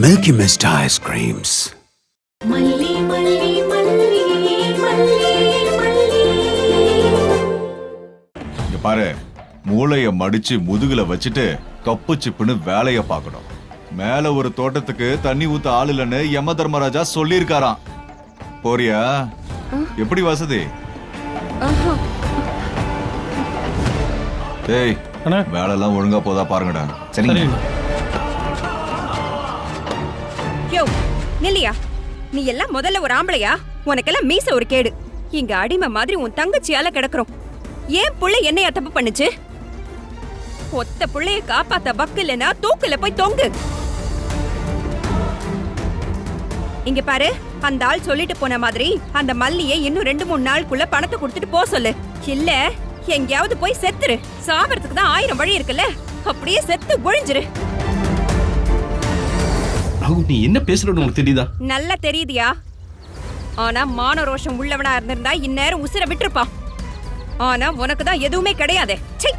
Milky Mist ice creams. இங்க பாரு, மூளைய மடிச்சு முதுகுல வச்சுட்டு கப்பு சிப்புன்னு வேலைய பார்க்கணும். மேல ஒரு தோட்டத்துக்கு தண்ணி ஊத்த ஆள் இல்லைன்னு யம தர்மராஜா சொல்லியிருக்காராம். போறியா? எப்படி வசதி? டேய், வேலைலாம் ஒழுங்கா போதா பாருங்கடா. சரிங்க. யோ நில்லியா, நீ எல்லாம் முதல்ல ஒரு ஆம்பளையா? உனக்கெல்லாம் மீச ஒரு கேடு. இங்க அடிமை மாதிரி உன் தங்கச்சியால கிடக்குறோம். ஏன் புள்ள என்னையா தப்பு பண்ணுச்சு? ஒத்த புள்ளைய காப்பாத்த பக்கு இல்லைன்னா தூக்குல போய் தொங்கு. இங்க பாரு, அந்த ஆள் சொல்லிட்டு போன மாதிரி அந்த மல்லியை இன்னும் 2-3 நாளுக்குள்ள பணத்தை கொடுத்துட்டு போ சொல்லு. இல்ல எங்கேயாவது போய் செத்துரு. சாவறதுக்கு தான் 1000 வழி இருக்குல்ல, அப்படியே செத்து ஒழிஞ்சிரு. நீ என்ன பேசுறது உனக்கு தெரியுதா? நல்லா தெரியுதியா. ஆனா மான ரோஷம் உள்ளவனா இருந்திருந்தா இந்நேரம் உசுர விட்டுருப்பான். ஆனா உனக்கு தான் எதுவுமே கிடையாது. சீ.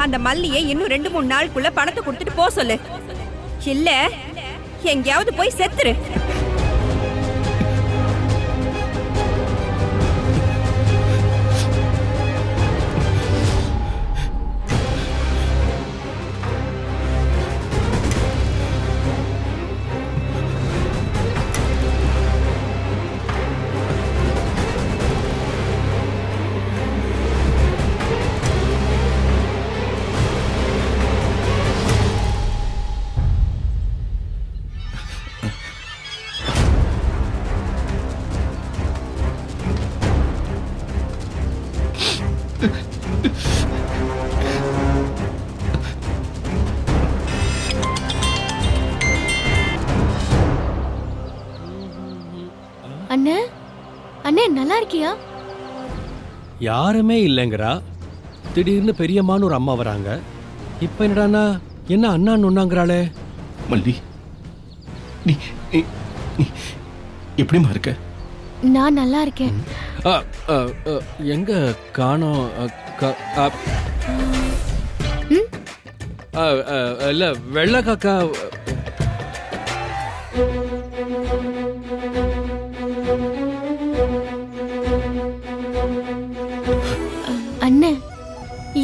அந்த மல்லியை இன்னும் 2-3 நாளுக்குள்ள பணத்தை கொடுத்துட்டு போ சொல்லு. இல்ல எங்கேயாவது போய் செத்துரு. அண்ணே, அண்ணே நல்லா இருக்கியா? யாருமே இல்லைங்கிறா. திடீர்னு பெரியம்மான்னு ஒரு அம்மா வராங்க. இப்ப என்னடானா என்ன அண்ணான்னு ஒன்னாங்கிறாளே. மல்லி, நீ நீ எப்படிமா இருக்க? நான் நல்லா இருக்கேன். எங்க காணோம்? இல்ல வெள்ளை காக்கா. அண்ணே,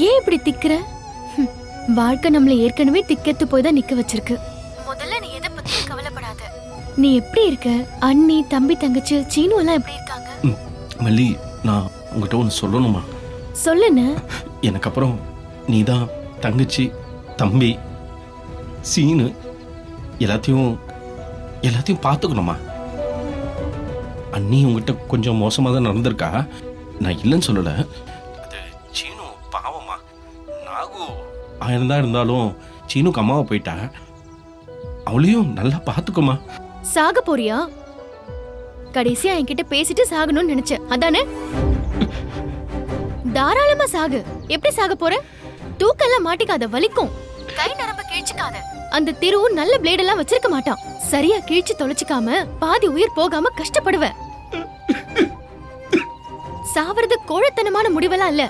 ஏன் இப்படி திக்குற? வாழ்க்கை நம்மள ஏற்கனவே திக்கத்து போய் தான் நிக்க வச்சிருக்கு. முதல்ல நீ எதை பத்தியும் கவலைப்படாத. நீ எப்படி இருக்க? அண்ணி, தம்பி, தங்கச்சி, சீனு எல்லாம் எப்படி இருக்காங்க? மல்லி, நான் உங்ககிட்ட ஒன்று சொல்லணுமா? சொல்லுண்ணே. எனக்கு அப்புறம் நீதான் தங்கச்சி, தம்பி, சீனு எல்லாத்தையும் பார்த்துக்கணுமா? அண்ணி உங்ககிட்ட கொஞ்சம் மோசமாக தான் நடந்திருக்கா. நான் இல்லைன்னு சொல்லலை. அது சீனு பாவமா. நாகு 1000 தான் இருந்தாலும் சீனுக்கு அம்மாவை போயிட்டா. அவளையும் நல்லா பார்த்துக்குமா. சாக போறியா? கடைசியா என்கிட்ட பேசிட்டு சாகணும்னு நினைச்சேன், அதானே? தாராளமா சாகு. எப்படி சாக போற? தூக்கெல்லாம் மாட்டிக்காத, வலிக்கும். கை நரம்ப கிழிச்சுக்காத. அந்த திருவு நல்ல பிளேட் எல்லாம் வச்சிருக்க மாட்டான். சரியா கிழிச்சு தொலைச்சிக்காம பாதி உயிர் போகாம கஷ்டப்படுவ. சாவறது கோழத்தனமான முடிவெல்லாம் இல்ல.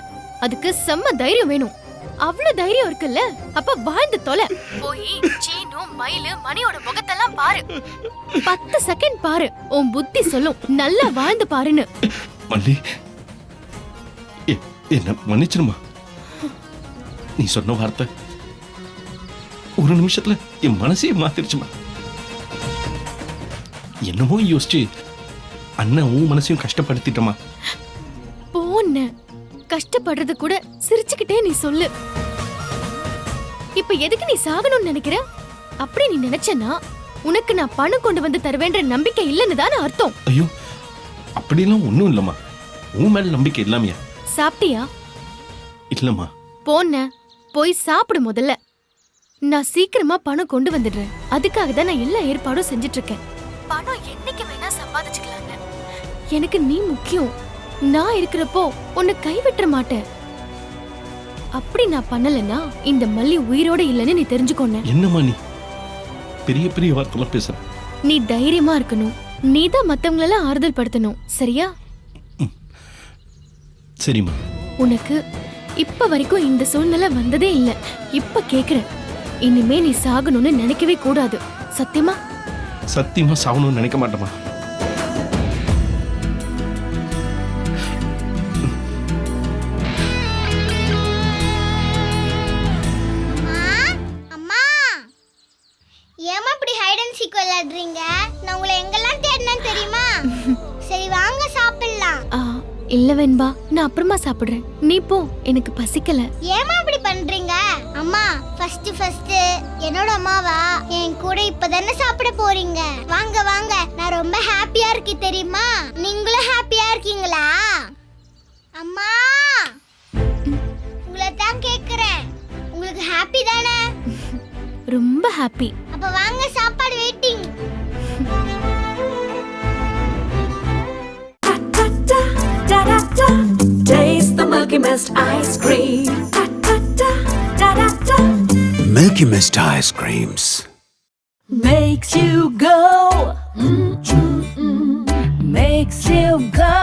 அதுக்கு செம்ம தைரியம் வேணும். அவ்வளவு தைரியம் இருக்குல்ல, அப்ப வாழ்ந்து தொலை. போய் சீனு, மயிலு, மணியோட முகத்தெல்லாம் பாரு. 10 செகண்ட் பாரு, உன் புத்தி சொல்லும் நல்லா வாழ்ந்து பாருன்னு. மல்லி, என்ன மன்னிச்சிருமா. நீ சொன்ன வார்த்தை ஒரு நிமிஷத்துல என் மனசையே மாத்திருச்சுமா. என்னமோ யோசிச்சு அண்ணன் உன் மனசையும் கஷ்டப்படுத்திட்டமா. கஷ்டப்படுறது கூட சிரிச்சுக்கிட்டே நீ சொல்லு. இப்ப எதுக்கு நீ சாகணும்னு நினைக்கிற? அப்படி நீ நினைச்சனா உனக்கு நான் பணம் கொண்டு வந்து தருவேன்ற நம்பிக்கை இல்லைன்னு தானே அர்த்தம். ஐயோ அப்படிலாம் ஒன்றும் இல்லைம்மா. உன் மேல நம்பிக்கை இல்லாமையா? சாப்பிட்டியா? இல்லைம்மா. போன போய் சாப்பிடு முதல்ல. நான் சீக்கிரமா பணம் கொண்டு வந்துடுறேன். அதுக்காக தான் நான் எல்லா ஏற்பாடும் செஞ்சுட்டு இருக்கேன். பணம் என்னைக்கு வேணா சம்பாதிச்சுக்கலாங்க. எனக்கு நீ முக்கியம். நான் இருக்கிறப்போ உன்னை கைவிட்டுற மாட்டேன். அப்படி நான் பண்ணலன்னா இந்த மல்லி உயிரோட இல்லைன்னு நீ தெரிஞ்சுக்கோன. என்னம்மா நீ பெரிய பெரிய வார்த்தைலாம் பேசுற? நீ தைரியமா இருக்கணும். நீ தான் மத்தவங்களெல்லாம் ஆறுதல் படுத்தணும். சரியா? சரிம்மா. உனக்கு இப்ப வரைக்கும் இந்த சூழ்நிலை வந்ததே இல்ல. இப்ப கேக்குறேன், இனிமே நீ சாகணும்னு நினைக்கவே கூடாது. சத்தியமா? சத்தியமா சாகணும்னு நினைக்க மாட்டேமா. அம்மா, ஏமா இப்படி ஹைட் அண்ட் சீக் விளையாடுறீங்க? நான் உங்களை எங்கெல்லாம் தேடினேன்னு தெரியுமா? சரி வாங்க சாப்பிடலாம். இல்ல வெண்பா, நான் அப்புறமா சாப்பிடுறேன். நீ போ, எனக்கு பசிக்கல. ஏமா இப்படி பண்றீங்க? அம்மா, ஃபர்ஸ்ட் என்னோட அம்மாவா என் கூட இப்பதானே சாப்பிட போறீங்க. வாங்க வாங்க, நான் ரொம்ப ஹாப்பியா இருக்கு தெரியுமா? நீங்களும் ஹாப்பியா இருக்கீங்களா? அம்மா, உங்களை தான் கேக்குறேன். உங்களுக்கு ஹாப்பி தானே? ரொம்ப ஹாப்பி. அப்ப வாங்க, சாப்பாடு waiting. Taste the Milky Mist ice cream. Milky Mist ice creams. Makes you go. Makes you go.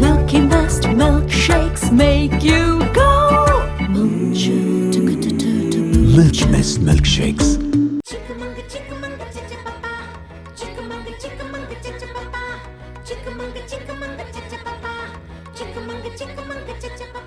Milky Mist milkshakes make you go. Milky Mist milkshakes. Chickamauga, chickamauga, chichapapa. Chickamauga, chickamauga, chichapapa. Chickamauga, chickamauga, chichapapa. Chickamauga, chickamauga, chichapapa.